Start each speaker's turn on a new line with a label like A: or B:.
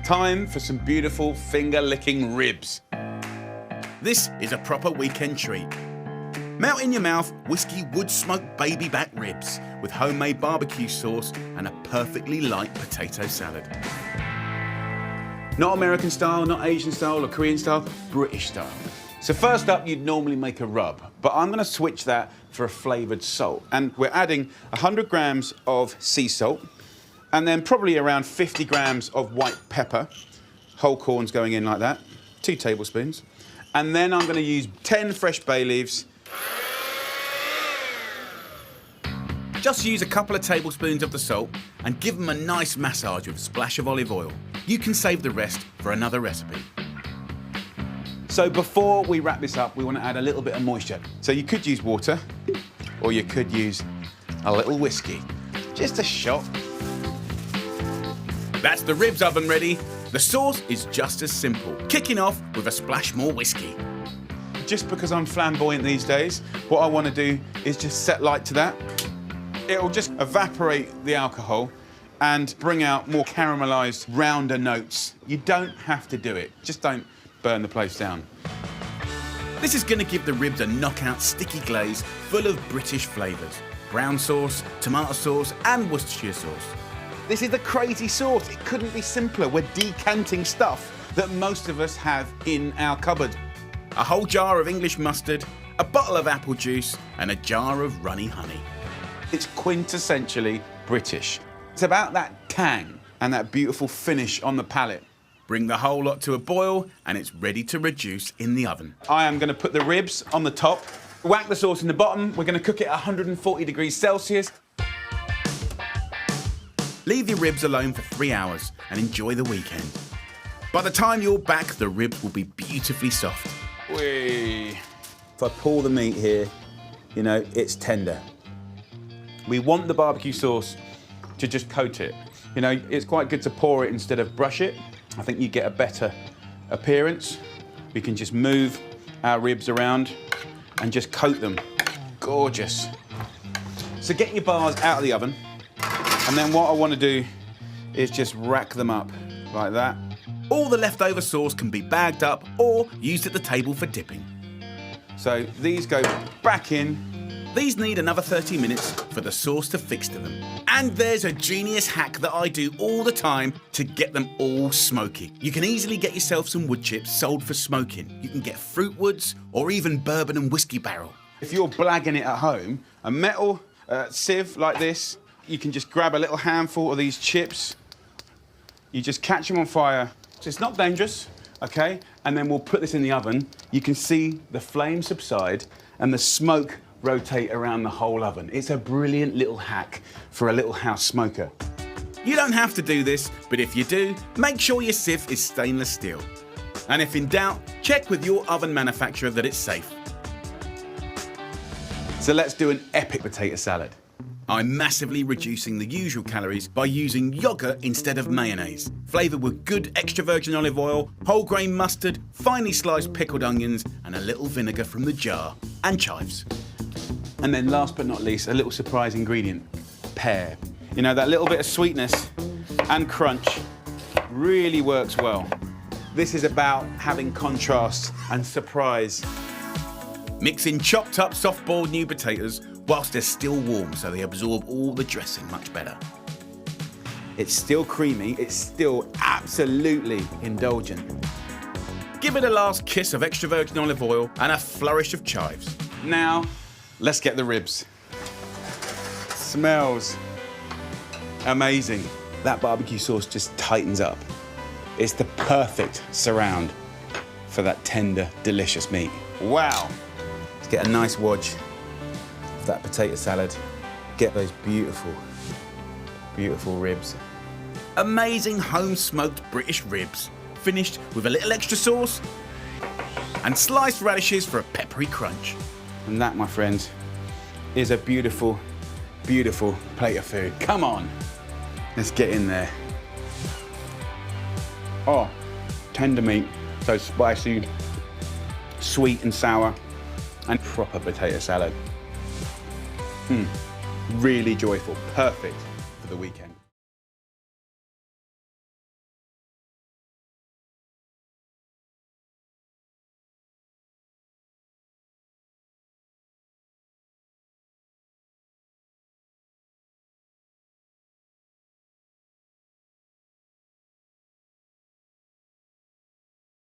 A: Time for some beautiful finger-licking ribs. This is a proper weekend treat. Melt in your mouth whiskey wood-smoked baby back ribs with homemade barbecue sauce and a perfectly light potato salad. Not American style, not Asian style or Korean style, British style. So first up, you'd normally make a rub, but I'm gonna switch that for a flavored salt. And we're adding 100 grams of sea salt, and then probably around 50 grams of white pepper. Whole corns going in like that, 2 tablespoons. And then I'm gonna use 10 fresh bay leaves. Just use a couple of tablespoons of the salt and give them a nice massage with a splash of olive oil. You can save the rest for another recipe. So before we wrap this up, we want to add a little bit of moisture. So you could use water, or you could use a little whiskey. Just a shot. That's the ribs oven ready. The sauce is just as simple, kicking off with a splash more whiskey. Just because I'm flamboyant these days, what I want to do is just set light to that. It'll just evaporate the alcohol and bring out more caramelized, rounder notes. You don't have to do it. Just don't burn the place down. This is going to give the ribs a knockout sticky glaze full of British flavours. Brown sauce, tomato sauce and Worcestershire sauce. This is the crazy sauce. It couldn't be simpler. We're decanting stuff that most of us have in our cupboard. A whole jar of English mustard, a bottle of apple juice and a jar of runny honey. It's quintessentially British. It's about that tang and that beautiful finish on the palate. Bring the whole lot to a boil and it's ready to reduce in the oven. I am going to put the ribs on the top, whack the sauce in the bottom. We're going to cook it at 140 degrees Celsius. Leave your ribs alone for 3 hours and enjoy the weekend. By the time you're back, the ribs will be beautifully soft. Whee. If I pull the meat here, you know, it's tender. We want the barbecue sauce to just coat it. You know, it's quite good to pour it instead of brush it. I think you get a better appearance. We can just move our ribs around and just coat them. Gorgeous. So get your bars out of the oven. And then what I want to do is just rack them up like that. All the leftover sauce can be bagged up or used at the table for dipping. So these go back in. These need another 30 minutes for the sauce to fix to them. And there's a genius hack that I do all the time to get them all smoky. You can easily get yourself some wood chips sold for smoking. You can get fruit woods or even bourbon and whiskey barrel. If you're blagging it at home, a metal sieve like this, you can just grab a little handful of these chips. You just catch them on fire. So it's not dangerous, okay? And then we'll put this in the oven. You can see the flame subside and the smoke rotate around the whole oven. It's a brilliant little hack for a little house smoker. You don't have to do this, but if you do, make sure your sieve is stainless steel. And if in doubt, check with your oven manufacturer that it's safe. So let's do an epic potato salad. I'm massively reducing the usual calories by using yogurt instead of mayonnaise, flavoured with good extra virgin olive oil, whole grain mustard, finely sliced pickled onions and a little vinegar from the jar, and chives. And then last but not least, a little surprise ingredient, pear. You know, that little bit of sweetness and crunch really works well. This is about having contrast and surprise. Mix in chopped up soft-boiled new potatoes whilst they're still warm so they absorb all the dressing much better. It's still creamy, it's still absolutely indulgent. Give it a last kiss of extra virgin olive oil and a flourish of chives. Now, let's get the ribs. Smells amazing. That barbecue sauce just tightens up. It's the perfect surround for that tender, delicious meat. Wow. Let's get a nice wedge of that potato salad. Get those beautiful, beautiful ribs. Amazing home-smoked British ribs, finished with a little extra sauce and sliced radishes for a peppery crunch. And that, my friends, is a beautiful, beautiful plate of food. Come on, let's get in there. Oh, tender meat, so spicy, sweet and sour, and proper potato salad. Really joyful, perfect for the weekend.